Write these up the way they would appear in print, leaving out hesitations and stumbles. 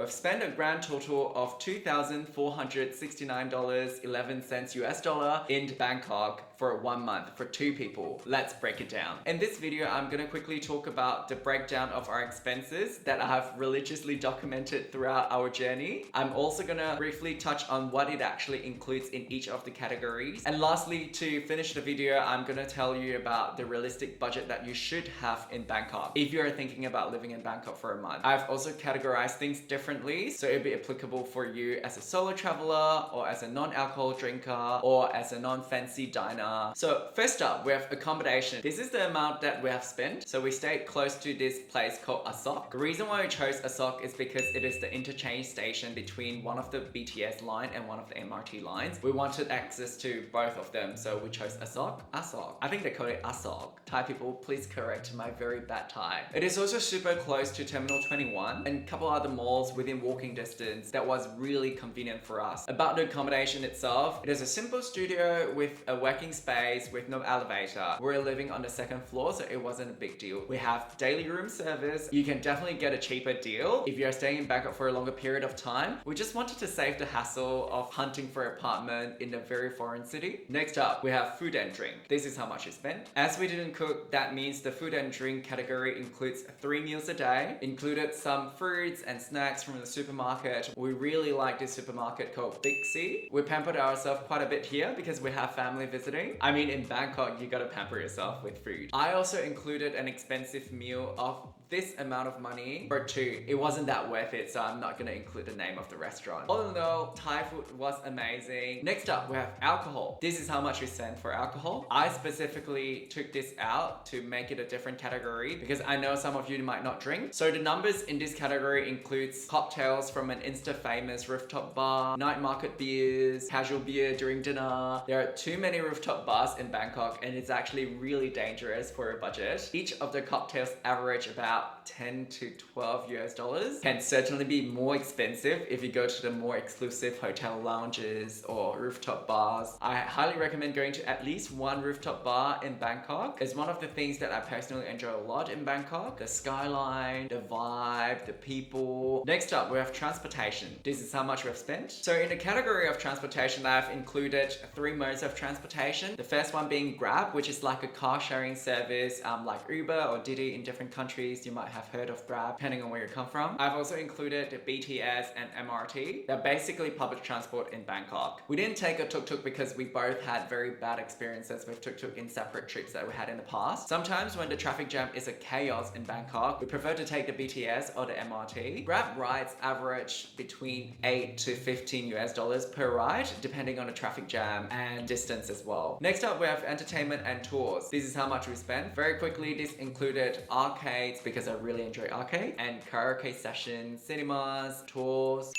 We've spent a grand total of $2,469.11 US dollar in Bangkok for 1 month for 2 people. Let's break it down. In this video, I'm gonna quickly talk about the breakdown of our expenses that I have religiously documented throughout our journey. I'm also gonna briefly touch on what it actually includes in each of the categories. And lastly, to finish the video, I'm gonna tell you about the realistic budget that you should have in Bangkok if you're thinking about living in Bangkok for a month. I've also categorized things differently, so it'll be applicable for you as a solo traveler or as a non-alcohol drinker or as a non-fancy diner. So first up, we have accommodation. This is the amount that we have spent. So we stayed close to this place called Asok. The reason why we chose Asok is because it is the interchange station between one of the BTS line and one of the MRT lines. We wanted access to both of them, so we chose Asok. I think they call it Asok. Thai people, please correct my very bad Thai. It is also super close to Terminal 21 and a couple other malls within walking distance that was really convenient for us. About the accommodation itself, it is a simple studio with a working space with no elevator. We're living on the 2nd floor, so it wasn't a big deal. We have daily room service. You can definitely get a cheaper deal if you're staying in Bangkok for a longer period of time. We just wanted to save the hassle of hunting for an apartment in a very foreign city. Next up, we have food and drink. This is how much we spent. As we didn't cook, that means the food and drink category includes 3 meals a day, included some fruits and snacks from the supermarket. We really like this supermarket called Big C. We pampered ourselves quite a bit here because we have family visiting. I mean, in Bangkok, you gotta pamper yourself with food. I also included an expensive meal of this amount of money for 2. It wasn't that worth it, so I'm not gonna include the name of the restaurant. All in all, Thai food was amazing. Next up, we have alcohol. This is how much we spent for alcohol. I specifically took this out to make it a different category because I know some of you might not drink. So the numbers in this category includes cocktails from an Insta-famous rooftop bar, night market beers, casual beer during dinner. There are too many rooftop bars in Bangkok and it's actually really dangerous for a budget. Each of the cocktails average about 10 to 12 US dollars. Can certainly be more expensive if you go to the more exclusive hotel lounges or rooftop bars. I highly recommend going to at least one rooftop bar in Bangkok. It's one of the things that I personally enjoy a lot in Bangkok. The skyline, the vibe, the people. Next up, we have transportation. This is how much we've spent. So in the category of transportation, I've included 3 modes of transportation. The first one being Grab, which is like a car sharing service like Uber or Didi in different countries. You might have heard of Grab, depending on where you come from. I've also included the BTS and MRT. They're basically public transport in Bangkok. We didn't take a tuk-tuk because we both had very bad experiences with tuk-tuk in separate trips that we had in the past. Sometimes when the traffic jam is a chaos in Bangkok, we prefer to take the BTS or the MRT. Grab rides average between 8 to 15 US dollars per ride, depending on the traffic jam and distance as well. Next up, we have entertainment and tours. This is how much we spent. Very quickly, this included arcades because I really enjoy arcade and karaoke sessions, cinemas, tours.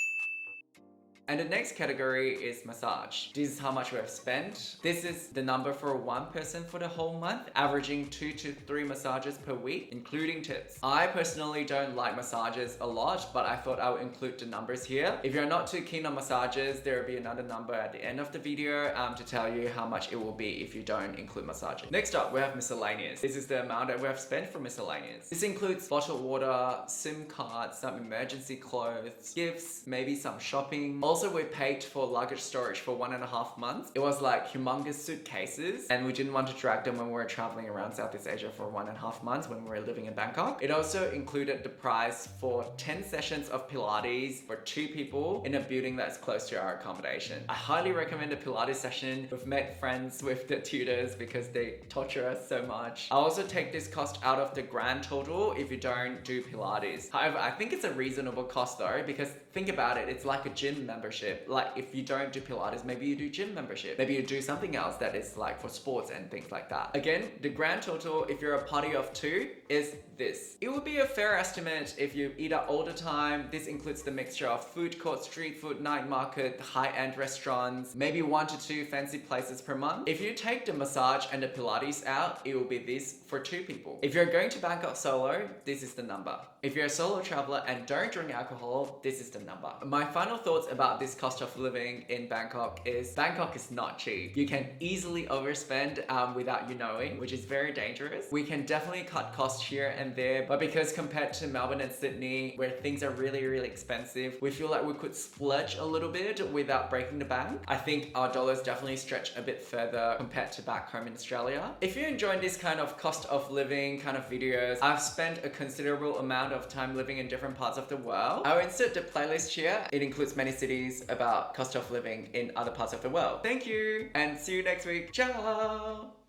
And the next category is massage. This is how much we have spent. This is the number for one person for the whole month, averaging 2 to 3 massages per week, including tips. I personally don't like massages a lot, but I thought I would include the numbers here. If you're not too keen on massages, there will be another number at the end of the video to tell you how much it will be if you don't include massages. Next up, we have miscellaneous. This is the amount that we have spent for miscellaneous. This includes bottled water, SIM cards, some emergency clothes, gifts, maybe some shopping. Also, we paid for luggage storage for 1.5 months. It was like humongous suitcases and we didn't want to drag them when we were traveling around Southeast Asia for 1.5 months when we were living in Bangkok. It also included the price for 10 sessions of Pilates for 2 people in a building that's close to our accommodation. I highly recommend a Pilates session. We've made friends with the tutors because they torture us so much. I also take this cost out of the grand total if you don't do Pilates. However, I think it's a reasonable cost though, because think about it, it's like a gym membership. Like if you don't do Pilates, maybe you do gym membership. Maybe you do something else that is like for sports and things like that. Again, the grand total, if you're a party of 2, is this. It would be a fair estimate if you eat out all the time. This includes the mixture of food court, street food, night market, high-end restaurants, maybe 1 to 2 fancy places per month. If you take the massage and the Pilates out, it will be this for 2 people. If you're going to Bangkok solo, this is the number. If you're a solo traveler and don't drink alcohol, this is the number. My final thoughts about about this cost of living in Bangkok is Bangkok is not cheap. You can easily overspend without you knowing, which is very dangerous. We can definitely cut costs here and there, but because compared to Melbourne and Sydney, where things are really, really expensive, we feel like we could splurge a little bit without breaking the bank. I think our dollars definitely stretch a bit further compared to back home in Australia. If you're enjoying this kind of cost of living kind of videos, I've spent a considerable amount of time living in different parts of the world. I'll insert the playlist here. It includes many cities about cost of living in other parts of the world. Thank you, and see you next week. Ciao!